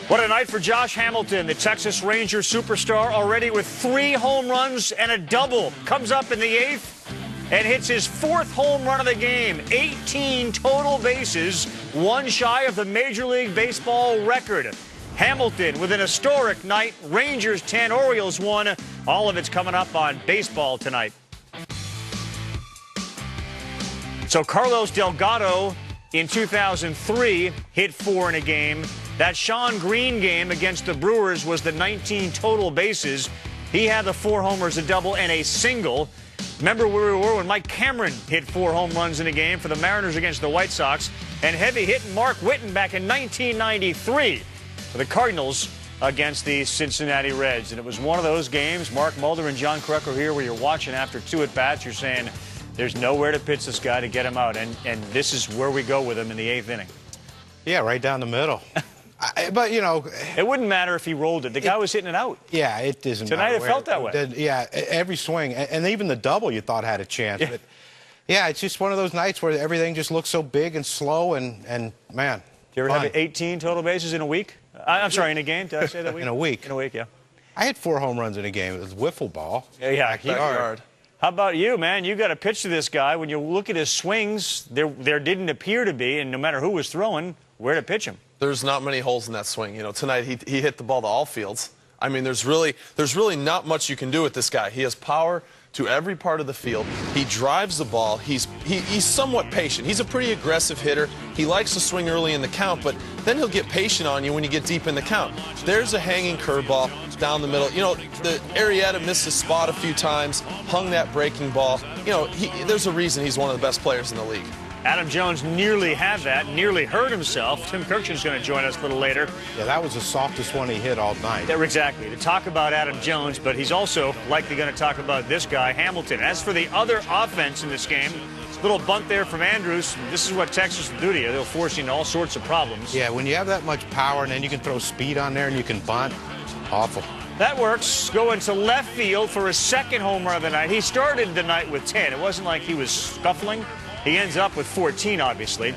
What a night for Josh Hamilton, the Texas Ranger superstar, already with 3 home runs and a double. Comes up in the 8th and hits his 4th home run of the game. 18 total bases, one shy of the Major League Baseball record. Hamilton with an historic night. Rangers 10, Orioles 1. All of it's coming up on Baseball Tonight. So Carlos Delgado in 2003 hit 4 in a game. That Sean Green game against the Brewers was the 19 total bases. He had the 4 homers, a double, and a single. Remember where we were when Mike Cameron hit 4 home runs in a game for the Mariners against the White Sox, and heavy hitting Mark Whiten back in 1993 for the Cardinals against the Cincinnati Reds. And it was one of those games, Mark Mulder and John Kruk are here, where you're watching after 2 at-bats, you're saying there's nowhere to pitch this guy to get him out, and this is where we go with him in the 8th inning. Yeah, right down the middle. But, you know, it wouldn't matter if he rolled it. The guy was hitting it out. Yeah, it doesn't Tonight matter. It felt that way. Yeah, every swing. And even the double you thought had a chance. Yeah. But, yeah, it's just one of those nights where everything just looks so big and slow and man. Do you ever have 18 total bases in a week? I'm sorry, in a game? Did I say that week? In a week. In a week, yeah. I had 4 home runs in a game. It was wiffle ball. Yeah, backyard. How about you, man? You got to pitch to this guy. When you look at his swings, there didn't appear to be, and no matter who was throwing, where to pitch him. There's not many holes in that swing. You know, tonight he hit the ball to all fields. I mean, there's really not much you can do with this guy. He has power to every part of the field. He drives the ball. He's somewhat patient. He's a pretty aggressive hitter. He likes to swing early in the count, but then he'll get patient on you when you get deep in the count. There's a hanging curveball down the middle. You know, the Arrieta missed his spot a few times, hung that breaking ball. You know, there's a reason he's one of the best players in the league. Adam Jones nearly had that, nearly hurt himself. Tim Kirkson's going to join us a little later. Yeah, that was the softest one he hit all night. Yeah, exactly. To talk about Adam Jones, but he's also likely going to talk about this guy, Hamilton. As for the other offense in this game, little bunt there from Andrus. This is what Texas will do to you. They'll force you into all sorts of problems. Yeah, when you have that much power and then you can throw speed on there and you can bunt, awful. That works. Going to left field for his 2nd home run of the night. He started the night with 10. It wasn't like he was scuffling. He ends up with 14, obviously.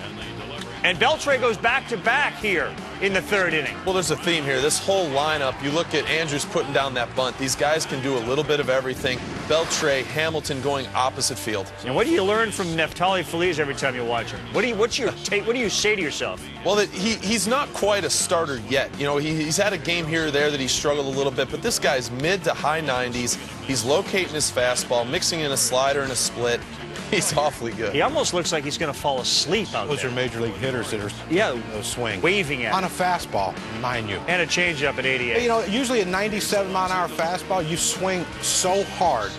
And Beltre goes back-to-back here in the 3rd inning. Well, there's a theme here. This whole lineup, you look at Andrus putting down that bunt. These guys can do a little bit of everything. Beltre, Hamilton going opposite field. And what do you learn from Neftali Feliz every time you watch him? What's your take? What do you say to yourself? Well, he's not quite a starter yet. You know, he's had a game here or there that he's struggled a little bit, but this guy's mid to high 90s. He's locating his fastball, mixing in a slider and a split. He's awfully good. He almost looks like he's going to fall asleep out Those there. are major league hitters that are swing. Waving at on a fastball, mind you. And a changeup at 88. But, you know, usually a 97-mile-an-hour fastball, you swing so hard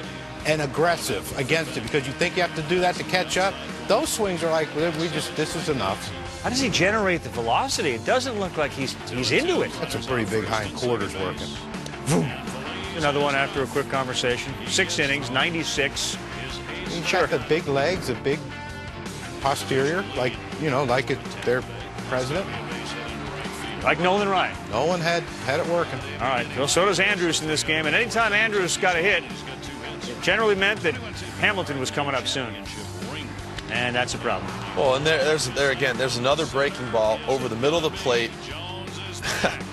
and aggressive against it because you think you have to do that to catch up. Those swings are like, this is enough. How does he generate the velocity? It doesn't look like he's into it. That's a pretty big hindquarters working. Vroom. Another one after a quick conversation. 6 innings, 96. You check the big legs, the big posterior, like, you know, like their president. Like Nolan Ryan. Nolan had it working. All right, well, so does Andrus in this game. And anytime Andrus got a hit, it generally meant that Hamilton was coming up soon. And that's a problem. Well, and there again, there's another breaking ball over the middle of the plate.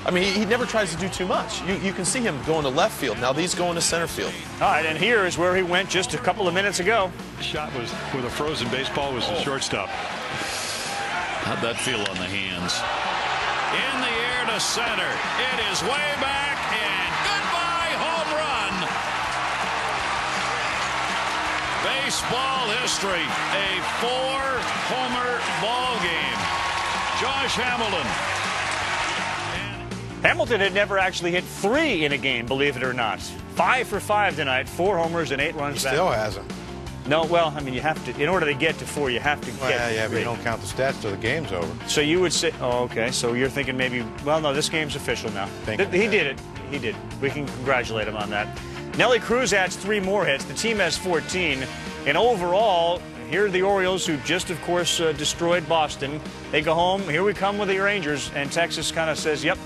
I mean, he never tries to do too much. You can see him going to left field. Now these going to center field. All right, and here is where he went just a couple of minutes ago. Shot was with a frozen baseball was the shortstop. How'd that feel on the hands? In the air to center. It is way back, and goodbye home run. Baseball history, a 4-homer ball game. Josh Hamilton. Hamilton had never actually hit 3 in a game, believe it or not. 5 for 5 tonight, 4 homers and 8 runs back. Still hasn't. No, well, I mean, you have to, in order to get to 4, you have to get Yeah, but 3. you don't count the stats till the game's over. So you would say, oh, okay, so you're thinking maybe, well, no, this game's official now. He did it. He did. We can congratulate him on that. Nelly Cruz adds 3 more hits. The team has 14. And overall, here are the Orioles, who just, of course, destroyed Boston. They go home. Here we come with the Rangers. And Texas kind of says, yep,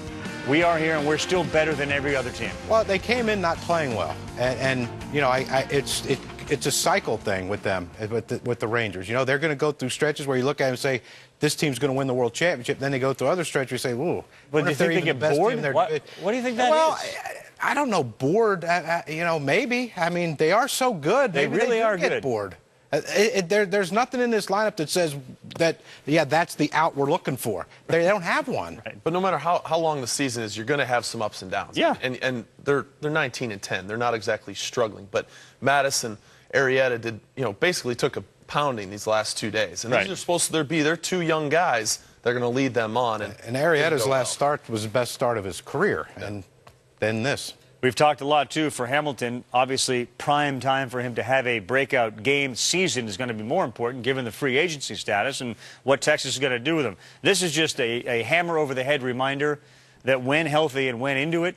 we are here, and we're still better than every other team. Well, they came in not playing well. And you know, it it's a cycle thing with them, with the Rangers. You know, they're going to go through stretches where you look at them and say, this team's going to win the World Championship. Then they go through other stretches and say, ooh. But do you think they get bored? What do you think that is? I don't know, bored. You know, maybe. I mean, they are so good. They really are get good. Bored. There's nothing in this lineup that says that, yeah, that's the out we're looking for. They don't have one. Right. But no matter how long the season is, you're going to have some ups and downs. Yeah. And they're 19-10. They're not exactly struggling. But Madison, Arrieta basically took a pounding these last 2 days. And these are supposed to be their two young guys that are going to lead them on. And Arrieta's last start was the best start of his career. Yeah. And then this. We've talked a lot, too, for Hamilton. Obviously, prime time for him to have a breakout game season is going to be more important given the free agency status and what Texas is going to do with him. This is just a hammer-over-the-head reminder that when healthy and when into it,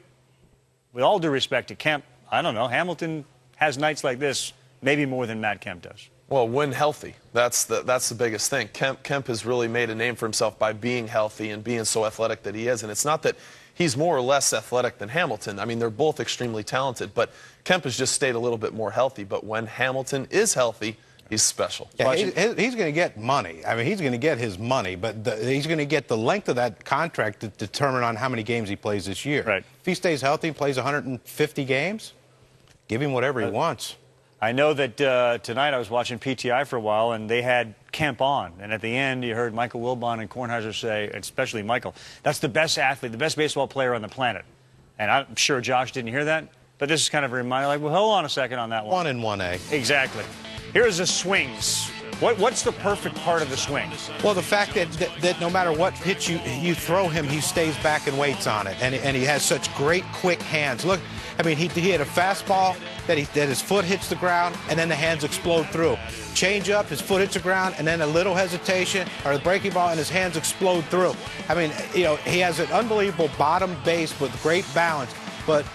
with all due respect to Kemp, I don't know, Hamilton has nights like this maybe more than Matt Kemp does. Well, when healthy, that's the biggest thing. Kemp has really made a name for himself by being healthy and being so athletic that he is. And it's not that he's more or less athletic than Hamilton. I mean, they're both extremely talented, but Kemp has just stayed a little bit more healthy. But when Hamilton is healthy, he's special. Yeah, he's going to get money. I mean, he's going to get his money, but he's going to get the length of that contract to determine on how many games he plays this year. Right. If he stays healthy and plays 150 games, give him whatever he wants. I know that tonight I was watching PTI for a while, and they had Kemp on. And at the end, you heard Michael Wilbon and Kornheiser say, especially Michael, that's the best athlete, the best baseball player on the planet. And I'm sure Josh didn't hear that, but this is kind of a reminder, like, well, hold on a second on that one. 1 and 1A. Exactly. Here's the swings. What's the perfect part of the swing? Well, the fact that no matter what pitch you throw him, he stays back and waits on it. And he has such great, quick hands. Look, I mean, he had a fastball that his foot hits the ground, and then the hands explode through. Change up, his foot hits the ground, and then a little hesitation, or the breaking ball, and his hands explode through. I mean, you know, he has an unbelievable bottom base with great balance, but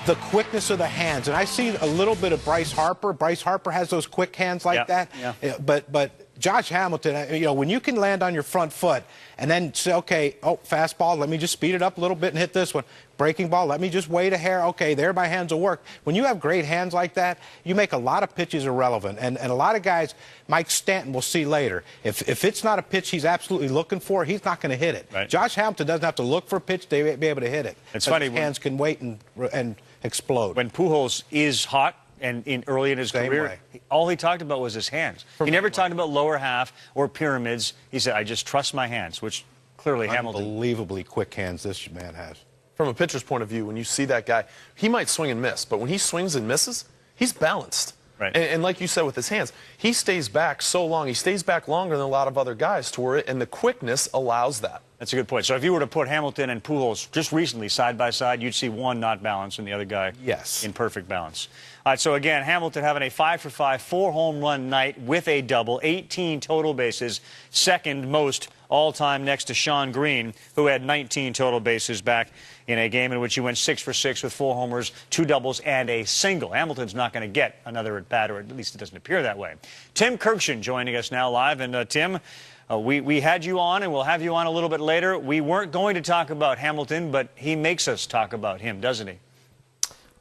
the quickness of the hands. And I see a little bit of Bryce Harper. Bryce Harper has those quick hands like that. Yeah. But Josh Hamilton, you know, when you can land on your front foot and then say, okay, oh, fastball, let me just speed it up a little bit and hit this one. Breaking ball, let me just wait a hair. Okay, there my hands will work. When you have great hands like that, you make a lot of pitches irrelevant. And a lot of guys, Mike Stanton will see later, if it's not a pitch he's absolutely looking for, he's not going to hit it. Right. Josh Hamilton doesn't have to look for a pitch to be able to hit it. It's funny. His hands can wait and explode. When Pujols is hot and early in his career, all he talked about was his hands. He never talked about lower half or pyramids. He said, I just trust my hands, which clearly Hamilton. Unbelievably quick hands this man has. From a pitcher's point of view, when you see that guy, he might swing and miss, but when he swings and misses, he's balanced. Right. And like you said with his hands, he stays back so long. He stays back longer than a lot of other guys to where and the quickness allows that. That's a good point. So if you were to put Hamilton and Pujols just recently side by side, you'd see one not balanced and the other guy in perfect balance. All right, so again, Hamilton having a 5-for-5, 4-home run night with a double, 18 total bases, second most all-time next to Shawn Green, who had 19 total bases back in a game in which he went 6 for 6 with 4 homers, 2 doubles, and a single. Hamilton's not going to get another at-bat, or at least it doesn't appear that way. Tim Kurkjian joining us now live. And, Tim, we had you on, and we'll have you on a little bit later. We weren't going to talk about Hamilton, but he makes us talk about him, doesn't he?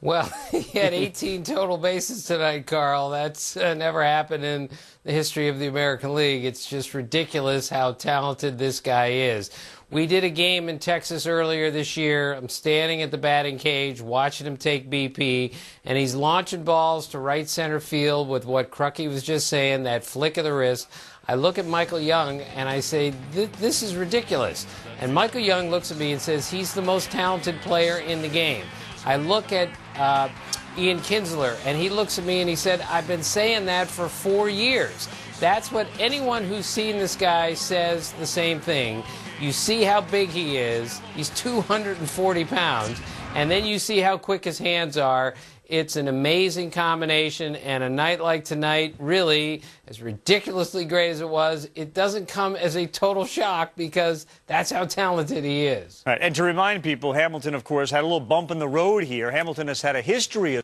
Well, he had 18 total bases tonight, Carl. That's never happened in the history of the American League. It's just ridiculous how talented this guy is. We did a game in Texas earlier this year. I'm standing at the batting cage watching him take BP, and he's launching balls to right center field with what Crucky was just saying, that flick of the wrist. I look at Michael Young, and I say, this is ridiculous. And Michael Young looks at me and says, he's the most talented player in the game. I look at Ian Kinsler, and he looks at me and he said, I've been saying that for 4 years. That's what anyone who's seen this guy says the same thing. You see how big he is. He's 240 pounds. And then you see how quick his hands are. It's an amazing combination, and a night like tonight, really, as ridiculously great as it was, it doesn't come as a total shock because that's how talented he is. All right, and to remind people, Hamilton, of course, had a little bump in the road here. Hamilton has had a history of